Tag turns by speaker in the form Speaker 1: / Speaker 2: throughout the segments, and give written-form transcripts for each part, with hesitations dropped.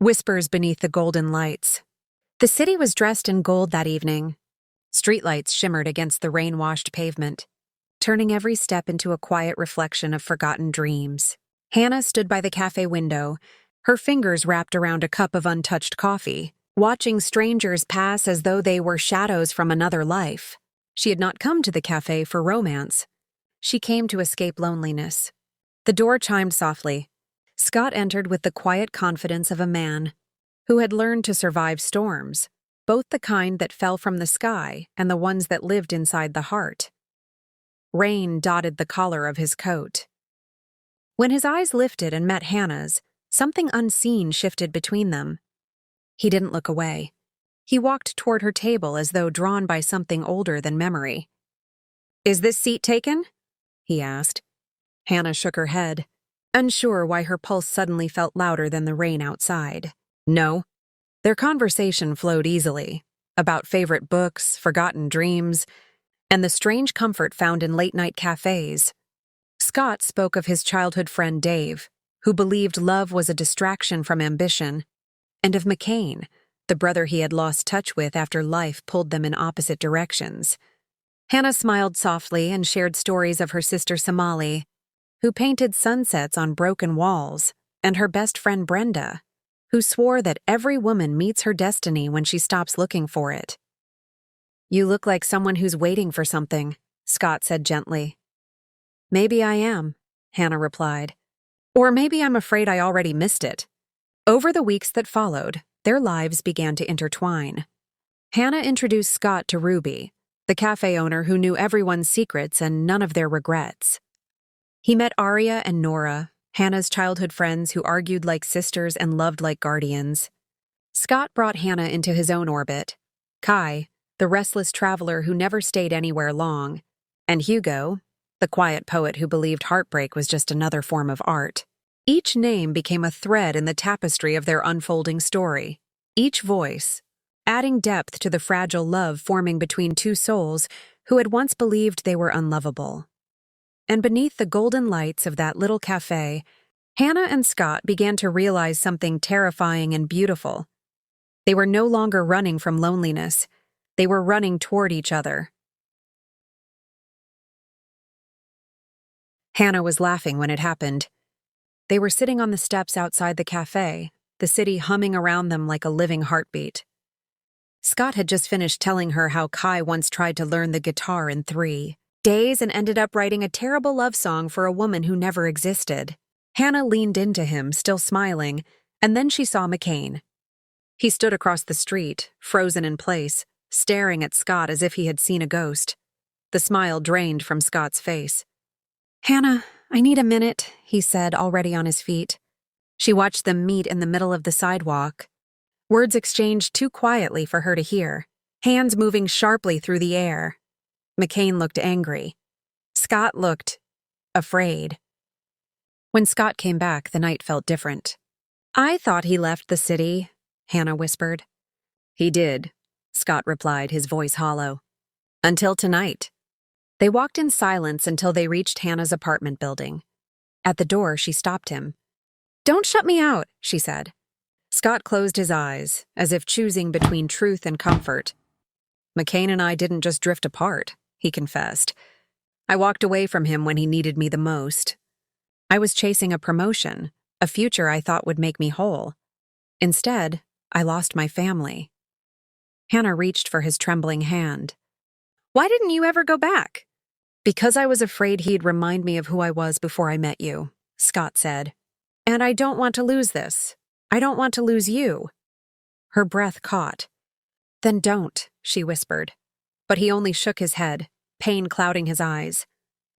Speaker 1: Whispers beneath the golden lights. The city was dressed in gold that evening. Streetlights shimmered against the rain-washed pavement, turning every step into a quiet reflection of forgotten dreams. Hannah stood by the cafe window, her fingers wrapped around a cup of untouched coffee, watching strangers pass as though they were shadows from another life. She had not come to the cafe for romance. She came to escape loneliness. The door chimed softly. Scott entered with the quiet confidence of a man who had learned to survive storms, both the kind that fell from the sky and the ones that lived inside the heart. Rain dotted the collar of his coat. When his eyes lifted and met Hannah's, something unseen shifted between them. He didn't look away. He walked toward her table as though drawn by something older than memory. "Is this seat taken?" he asked. Hannah shook her head, unsure why her pulse suddenly felt louder than the rain outside. "No." Their conversation flowed easily, about favorite books, forgotten dreams, and the strange comfort found in late-night cafes. Scott spoke of his childhood friend Dave, who believed love was a distraction from ambition, and of McCain, the brother he had lost touch with after life pulled them in opposite directions. Hannah smiled softly and shared stories of her sister Somali, who painted sunsets on broken walls, and her best friend Brenda, who swore that every woman meets her destiny when she stops looking for it. "You look like someone who's waiting for something," Scott said gently. "Maybe I am," Hannah replied. "Or maybe I'm afraid I already missed it." Over the weeks that followed, their lives began to intertwine. Hannah introduced Scott to Ruby, the cafe owner who knew everyone's secrets and none of their regrets. He met Arya and Nora, Hannah's childhood friends who argued like sisters and loved like guardians. Scott brought Hannah into his own orbit. Kai, the restless traveler who never stayed anywhere long, and Hugo, the quiet poet who believed heartbreak was just another form of art. Each name became a thread in the tapestry of their unfolding story. Each voice, adding depth to the fragile love forming between two souls who had once believed they were unlovable. And beneath the golden lights of that little cafe, Hannah and Scott began to realize something terrifying and beautiful. They were no longer running from loneliness. They were running toward each other. Hannah was laughing when it happened. They were sitting on the steps outside the cafe, the city humming around them like a living heartbeat. Scott had just finished telling her how Kai once tried to learn the guitar in 3 days and ended up writing a terrible love song for a woman who never existed. Hannah leaned into him, still smiling, and then she saw McCain. He stood across the street, frozen in place, staring at Scott as if he had seen a ghost. The smile drained from Scott's face. "Hannah, I need a minute," he said, already on his feet. She watched them meet in the middle of the sidewalk. Words exchanged too quietly for her to hear, hands moving sharply through the air. McCain looked angry. Scott looked afraid. When Scott came back, the night felt different. "I thought he left the city," Hannah whispered. "He did," Scott replied, his voice hollow. "Until tonight." They walked in silence until they reached Hannah's apartment building. At the door, she stopped him. "Don't shut me out," she said. Scott closed his eyes, as if choosing between truth and comfort. "McCain and I didn't just drift apart," he confessed. "I walked away from him when he needed me the most. I was chasing a promotion, a future I thought would make me whole. Instead, I lost my family." Hannah reached for his trembling hand. "Why didn't you ever go back?" "Because I was afraid he'd remind me of who I was before I met you," Scott said. "And I don't want to lose this. I don't want to lose you." Her breath caught. "Then don't," she whispered. But he only shook his head, pain clouding his eyes.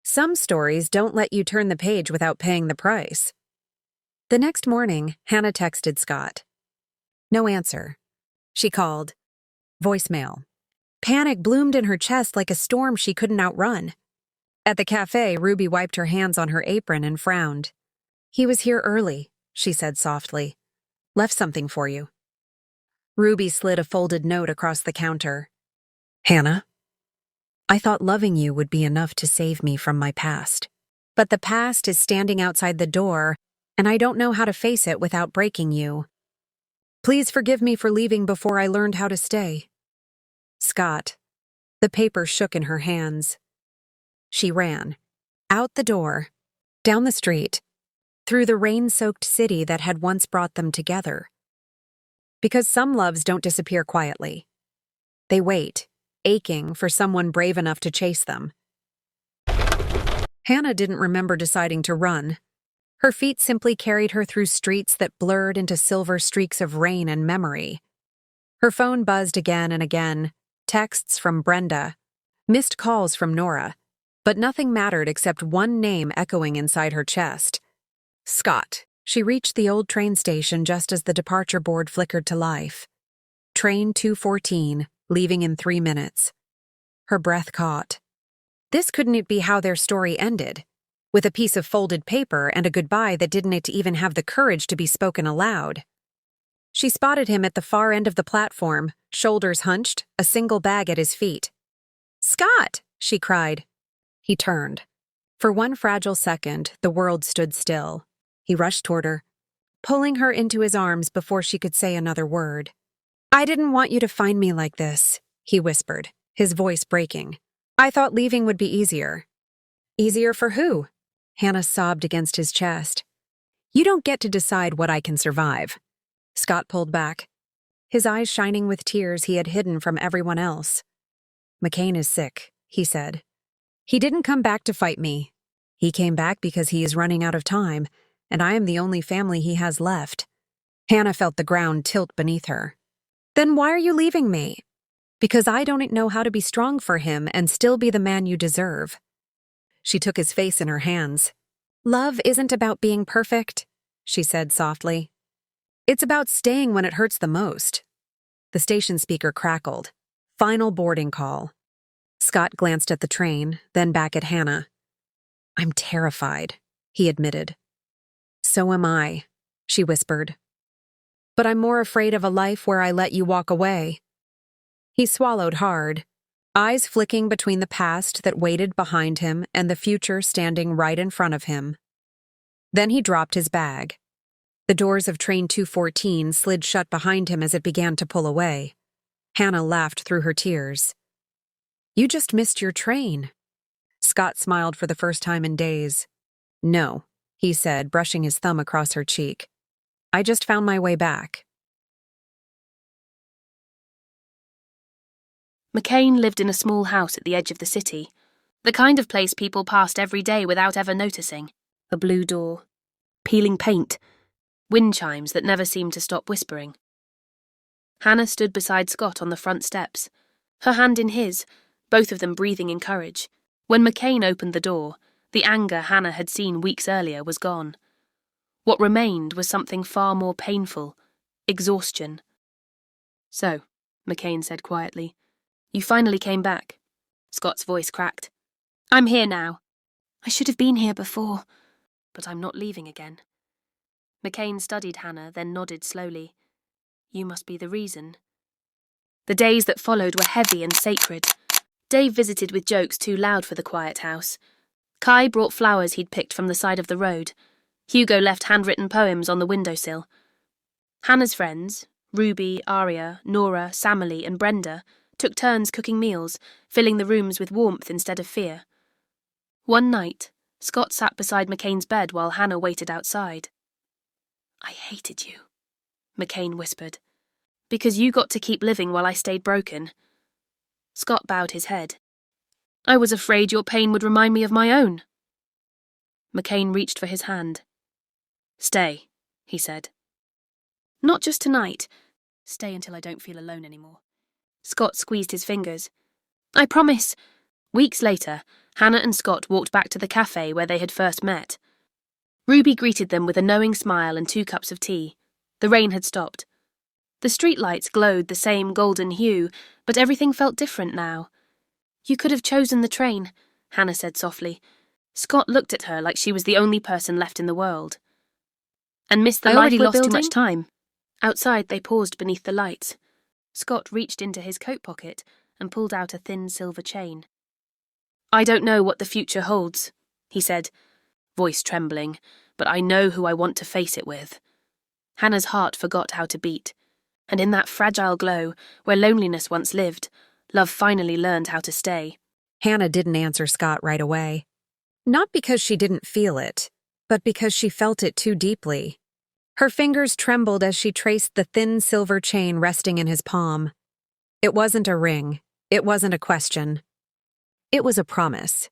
Speaker 1: "Some stories don't let you turn the page without paying the price." The next morning, Hannah texted Scott. No answer. She called. Voicemail. Panic bloomed in her chest like a storm she couldn't outrun. At the cafe, Ruby wiped her hands on her apron and frowned. "He was here early," she said softly. "Left something for you." Ruby slid a folded note across the counter. "Hannah, I thought loving you would be enough to save me from my past. But the past is standing outside the door, and I don't know how to face it without breaking you. Please forgive me for leaving before I learned how to stay. Scott. The paper shook in her hands. She ran. Out the door. Down the street. Through the rain-soaked city that had once brought them together. Because some loves don't disappear quietly. They wait, aching for someone brave enough to chase them. Hannah didn't remember deciding to run. Her feet simply carried her through streets that blurred into silver streaks of rain and memory. Her phone buzzed again and again, texts from Brenda, missed calls from Nora, but nothing mattered except one name echoing inside her chest. Scott. She reached the old train station just as the departure board flickered to life. Train 214, leaving in 3 minutes. Her breath caught. This couldn't be how their story ended, with a piece of folded paper and a goodbye that didn't even have the courage to be spoken aloud. She spotted him at the far end of the platform, shoulders hunched, a single bag at his feet. "Scott!" she cried. He turned. For one fragile second, the world stood still. He rushed toward her, pulling her into his arms before she could say another word. "I didn't want you to find me like this," he whispered, his voice breaking. "I thought leaving would be easier." "Easier for who?" Hannah sobbed against his chest. "You don't get to decide what I can survive." Scott pulled back, his eyes shining with tears he had hidden from everyone else. "McCain is sick," he said. "He didn't come back to fight me. He came back because he is running out of time, and I am the only family he has left." Hannah felt the ground tilt beneath her. "Then why are you leaving me?" "Because I don't know how to be strong for him and still be the man you deserve." She took his face in her hands. "Love isn't about being perfect," she said softly. "It's about staying when it hurts the most." The station speaker crackled. Final boarding call. Scott glanced at the train, then back at Hannah. "I'm terrified," he admitted. "So am I," she whispered. "But I'm more afraid of a life where I let you walk away." He swallowed hard, eyes flicking between the past that waited behind him and the future standing right in front of him. Then he dropped his bag. The doors of train 214 slid shut behind him as it began to pull away. Hannah laughed through her tears. "You just missed your train." Scott smiled for the first time in days. "No," he said, brushing his thumb across her cheek. "I just found my way back."
Speaker 2: McCain lived in a small house at the edge of the city, the kind of place people passed every day without ever noticing. A blue door, peeling paint, wind chimes that never seemed to stop whispering. Hannah stood beside Scott on the front steps, her hand in his, both of them breathing in courage. When McCain opened the door, the anger Hannah had seen weeks earlier was gone. What remained was something far more painful, exhaustion. "So," McCain said quietly, "you finally came back." Scott's voice cracked. "I'm here now. I should have been here before, but I'm not leaving again." McCain studied Hannah, then nodded slowly. "You must be the reason." The days that followed were heavy and sacred. Dave visited with jokes too loud for the quiet house. Kai brought flowers he'd picked from the side of the road. Hugo left handwritten poems on the windowsill. Hannah's friends, Ruby, Aria, Nora, Samily, and Brenda, took turns cooking meals, filling the rooms with warmth instead of fear. One night, Scott sat beside McCain's bed while Hannah waited outside. "I hated you," McCain whispered, "because you got to keep living while I stayed broken." Scott bowed his head. "I was afraid your pain would remind me of my own." McCain reached for his hand. "Stay," he said. "Not just tonight. Stay until I don't feel alone anymore." Scott squeezed his fingers. "I promise." Weeks later, Hannah and Scott walked back to the cafe where they had first met. Ruby greeted them with a knowing smile and 2 cups of tea. The rain had stopped. The streetlights glowed the same golden hue, but everything felt different now. "You could have chosen the train," Hannah said softly. Scott looked at her like she was the only person left in the world. "And missed the life we're building?" Lost too much time. Outside, they paused beneath the lights. Scott reached into his coat pocket and pulled out a thin silver chain. "I don't know what the future holds," he said, voice trembling, "but I know who I want to face it with." Hannah's heart forgot how to beat. And in that fragile glow, where loneliness once lived, love finally learned how to stay.
Speaker 1: Hannah didn't answer Scott right away. Not because she didn't feel it, but because she felt it too deeply. Her fingers trembled as she traced the thin silver chain resting in his palm. It wasn't a ring. It wasn't a question. It was a promise.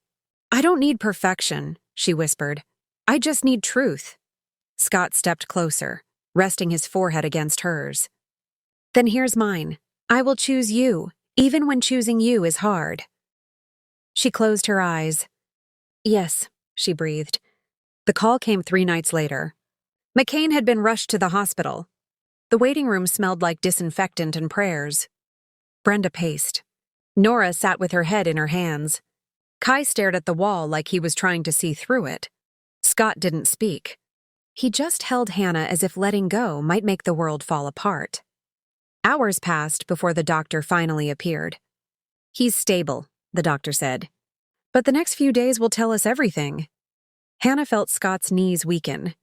Speaker 1: "I don't need perfection," she whispered. "I just need truth." Scott stepped closer, resting his forehead against hers. "Then here's mine. I will choose you, even when choosing you is hard." She closed her eyes. "Yes," she breathed. The call came 3 nights later. McCain had been rushed to the hospital. The waiting room smelled like disinfectant and prayers. Brenda paced. Nora sat with her head in her hands. Kai stared at the wall like he was trying to see through it. Scott didn't speak. He just held Hannah as if letting go might make the world fall apart. Hours passed before the doctor finally appeared. "He's stable," the doctor said. "But the next few days will tell us everything." Hannah felt Scott's knees weaken.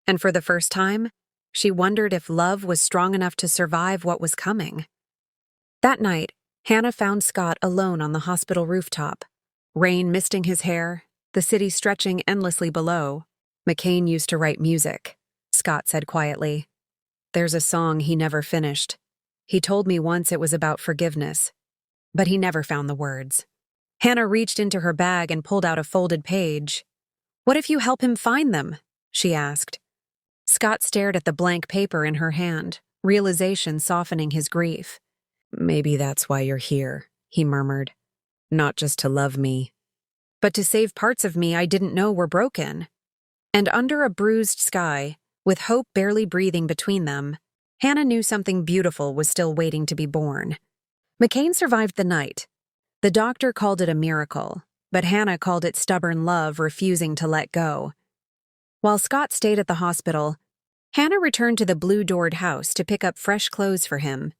Speaker 1: And for the first time, she wondered if love was strong enough to survive what was coming. That night, Hannah found Scott alone on the hospital rooftop. Rain misting his hair, the city stretching endlessly below. "McCain used to write music," Scott said quietly. "There's a song he never finished. He told me once it was about forgiveness, but he never found the words." Hannah reached into her bag and pulled out a folded page. "What if you help him find them?" she asked. Scott stared at the blank paper in her hand, realization softening his grief. "Maybe that's why you're here," he murmured. "Not just to love me, but to save parts of me I didn't know were broken." And under a bruised sky, with hope barely breathing between them, Hannah knew something beautiful was still waiting to be born. McCain survived the night. The doctor called it a miracle, but Hannah called it stubborn love refusing to let go. While Scott stayed at the hospital, Hannah returned to the blue-doored house to pick up fresh clothes for him.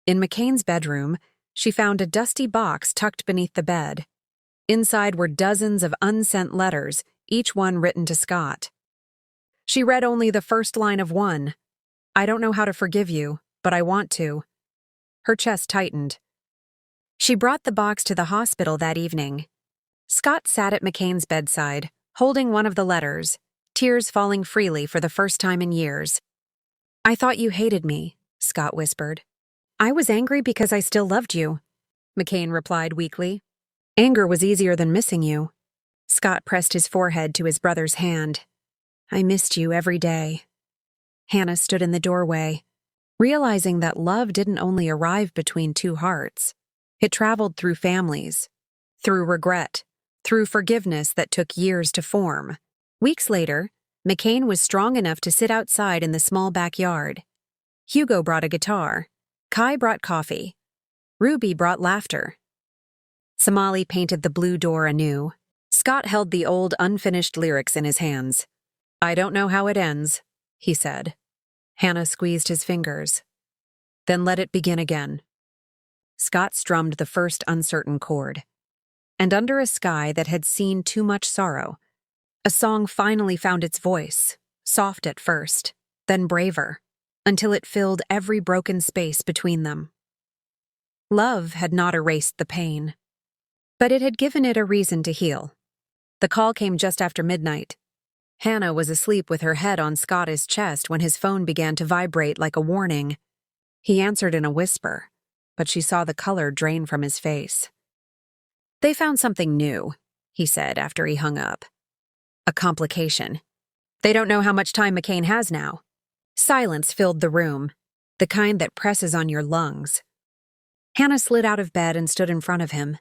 Speaker 1: In McCain's bedroom, she found a dusty box tucked beneath the bed. Inside were dozens of unsent letters, each one written to Scott. She read only the first line of one. "I don't know how to forgive you, but I want to." Her chest tightened. She brought the box to the hospital that evening. Scott sat at McCain's bedside, holding one of the letters, tears falling freely for the first time in years. "I thought you hated me," Scott whispered. "I was angry because I still loved you," McCain replied weakly. "Anger was easier than missing you." Scott pressed his forehead to his brother's hand. "I missed you every day." Hannah stood in the doorway, realizing that love didn't only arrive between two hearts. It traveled through families, through regret, through forgiveness that took years to form. Weeks later, McCain was strong enough to sit outside in the small backyard. Hugo brought a guitar. Kai brought coffee. Ruby brought laughter. Somali painted the blue door anew. Scott held the old, unfinished lyrics in his hands. "I don't know how it ends," he said. Hannah squeezed his fingers. "Then let it begin again." Scott strummed the first uncertain chord. And under a sky that had seen too much sorrow, a song finally found its voice, soft at first, then braver, until it filled every broken space between them. Love had not erased the pain, but it had given it a reason to heal. The call came just after midnight. Hannah was asleep with her head on Scott's chest when his phone began to vibrate like a warning. He answered in a whisper, but she saw the color drain from his face. "They found something new," he said after he hung up. "A complication. They don't know how much time McCain has now." Silence filled the room, the kind that presses on your lungs. Hannah slid out of bed and stood in front of him.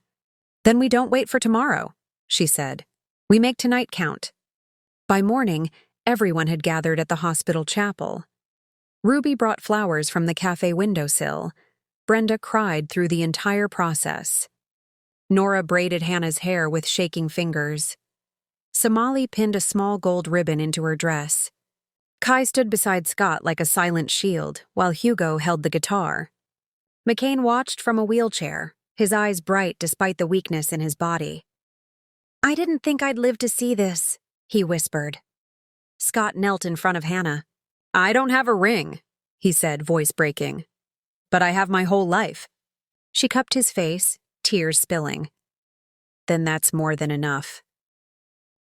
Speaker 1: "Then we don't wait for tomorrow," she said. "We make tonight count." By morning, everyone had gathered at the hospital chapel. Ruby brought flowers from the cafe windowsill. Brenda cried through the entire process. Nora braided Hannah's hair with shaking fingers. Somali pinned a small gold ribbon into her dress. Kai stood beside Scott like a silent shield, while Hugo held the guitar. McCain watched from a wheelchair, his eyes bright despite the weakness in his body. "I didn't think I'd live to see this," he whispered. Scott knelt in front of Hannah. "I don't have a ring," he said, voice breaking. but I have my whole life. She cupped his face, tears spilling. Then that's more than enough.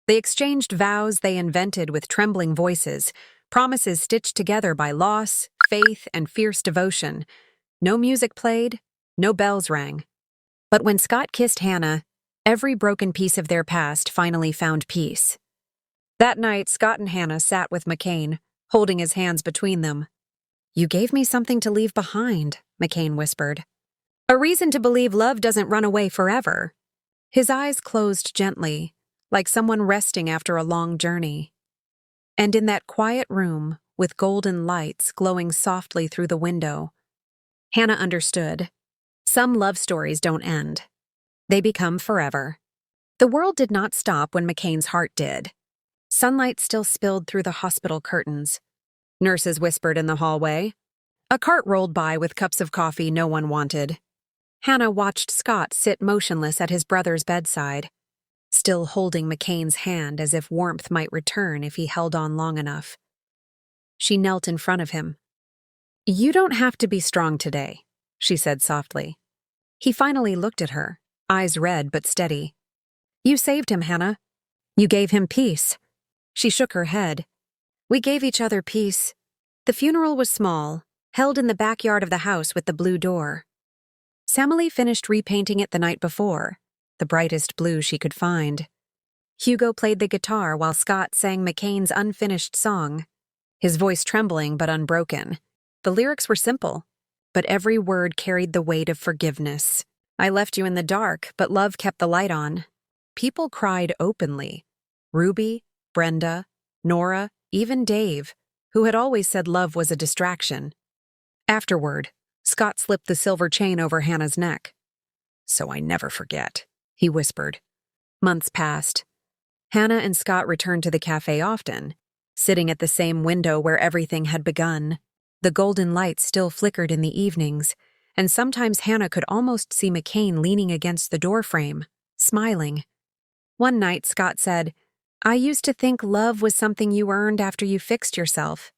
Speaker 1: They exchanged vows they invented with trembling voices, promises stitched together by loss, faith, and fierce devotion. No music played, no bells rang. But when Scott kissed Hannah, every broken piece of their past finally found peace. That night, Scott and Hannah sat with McCain, holding his hands between them. "You gave me something to leave behind," McCain whispered. "A reason to believe love doesn't run away forever." His eyes closed gently, like someone resting after a long journey. And in that quiet room, with golden lights glowing softly through the window, Hannah understood. Some love stories don't end. They become forever. The world did not stop when McCain's heart did. Sunlight still spilled through the hospital curtains. Nurses whispered in the hallway. A cart rolled by with cups of coffee no one wanted. Hannah watched Scott sit motionless at his brother's bedside, still holding McCain's hand as if warmth might return if he held on long enough. She knelt in front of him. "You don't have to be strong today," she said softly. He finally looked at her, eyes red but steady. "You saved him, Hannah. You gave him peace." She shook her head. "We gave each other peace. The funeral was small, held in the backyard of the house with the blue door. Samali finished repainting it the night before, the brightest blue she could find. Hugo played the guitar while Scott sang McCain's unfinished song, his voice trembling but unbroken. The lyrics were simple, but every word carried the weight of forgiveness. "I left you in the dark, but love kept the light on." People cried openly. Ruby, Brenda, Nora, even Dave, who had always said love was a distraction. Afterward, Scott slipped the silver chain over Hannah's neck. "So I never forget," he whispered. Months passed. Hannah and Scott returned to the cafe often, sitting at the same window where everything had begun. The golden light still flickered in the evenings, and sometimes Hannah could almost see McCain leaning against the doorframe, smiling. One night, Scott said, "I used to think love was something you earned after you fixed yourself."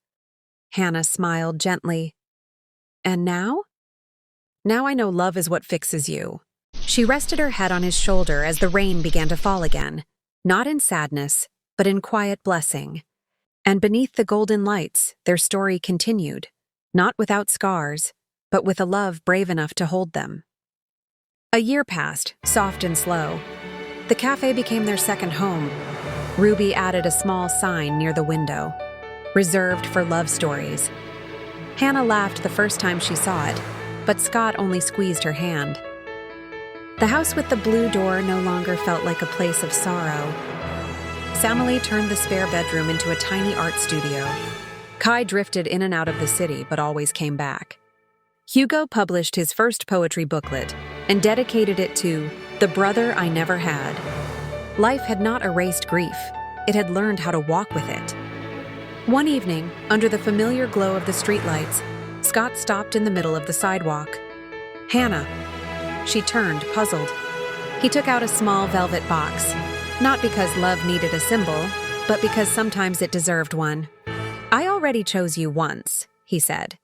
Speaker 1: Hannah smiled gently. "And now?" "Now I know love is what fixes you." She rested her head on his shoulder as the rain began to fall again, not in sadness, but in quiet blessing. And beneath the golden lights, their story continued, not without scars, but with a love brave enough to hold them. A year passed, soft and slow. The cafe became their second home. Ruby added a small sign near the window, reserved for love stories. Hannah laughed the first time she saw it, but Scott only squeezed her hand. The house with the blue door no longer felt like a place of sorrow. Samali turned the spare bedroom into a tiny art studio. Kai drifted in and out of the city, but always came back. Hugo published his first poetry booklet and dedicated it to "The Brother I Never Had." Life had not erased grief. It had learned how to walk with it. One evening, under the familiar glow of the streetlights, Scott stopped in the middle of the sidewalk. "Hannah." She turned, puzzled. He took out a small velvet box, not because love needed a symbol, but because sometimes it deserved one. "I already chose you once," he said,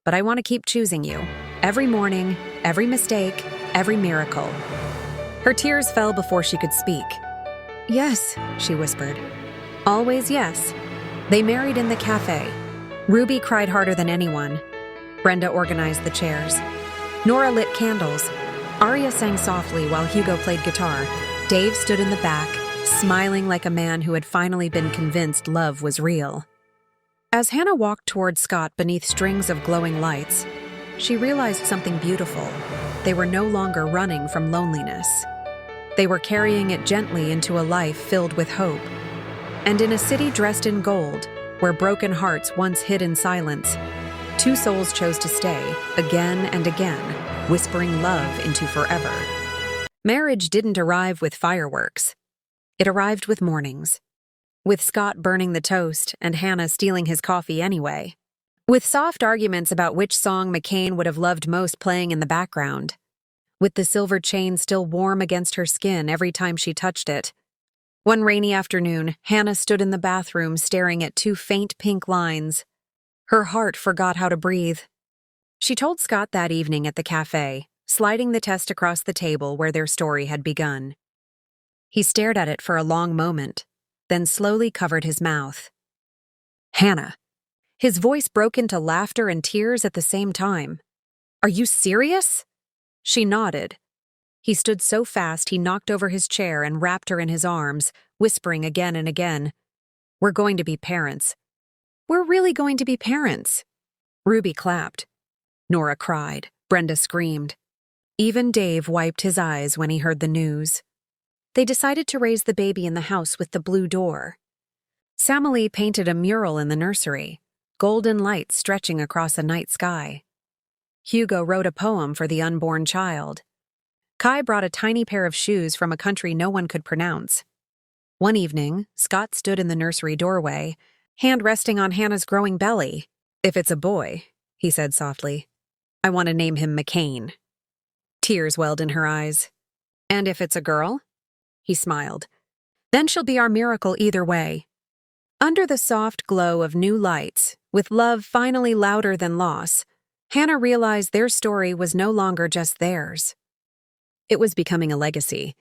Speaker 1: "but I want to keep choosing you. Every morning, every mistake, every miracle." Her tears fell before she could speak. "Yes," she whispered. "Always yes." They married in the cafe. Ruby cried harder than anyone. Brenda organized the chairs. Nora lit candles. Arya sang softly while Hugo played guitar. Dave stood in the back, smiling like a man who had finally been convinced love was real. As Hannah walked toward Scott beneath strings of glowing lights, she realized something beautiful. They were no longer running from loneliness. They were carrying it gently into a life filled with hope. And in a city dressed in gold, where broken hearts once hid in silence, two souls chose to stay, again and again, whispering love into forever. Marriage didn't arrive with fireworks. It arrived with mornings. With Scott burning the toast and Hannah stealing his coffee anyway. With soft arguments about which song McCain would have loved most playing in the background. With the silver chain still warm against her skin every time she touched it. One rainy afternoon, Hannah stood in the bathroom staring at two faint pink lines. Her heart forgot how to breathe. She told Scott that evening at the cafe, sliding the test across the table where their story had begun. He stared at it for a long moment, then slowly covered his mouth. Hannah. His voice broke into laughter and tears at the same time. Are you serious? She nodded. He stood so fast he knocked over his chair and wrapped her in his arms, whispering again and again, We're going to be parents. We're really going to be parents. Ruby clapped. Nora cried. Brenda screamed. Even Dave wiped his eyes when he heard the news. They decided to raise the baby in the house with the blue door. Samalee painted a mural in the nursery, golden lights stretching across a night sky. Hugo wrote a poem for the unborn child. Kai brought a tiny pair of shoes from a country no one could pronounce. One evening, Scott stood in the nursery doorway, hand resting on Hannah's growing belly. If it's a boy, he said softly, I want to name him McCain. Tears welled in her eyes. And if it's a girl? He smiled. Then she'll be our miracle either way. Under the soft glow of new lights, with love finally louder than loss, Hannah realized their story was no longer just theirs. It was becoming a legacy,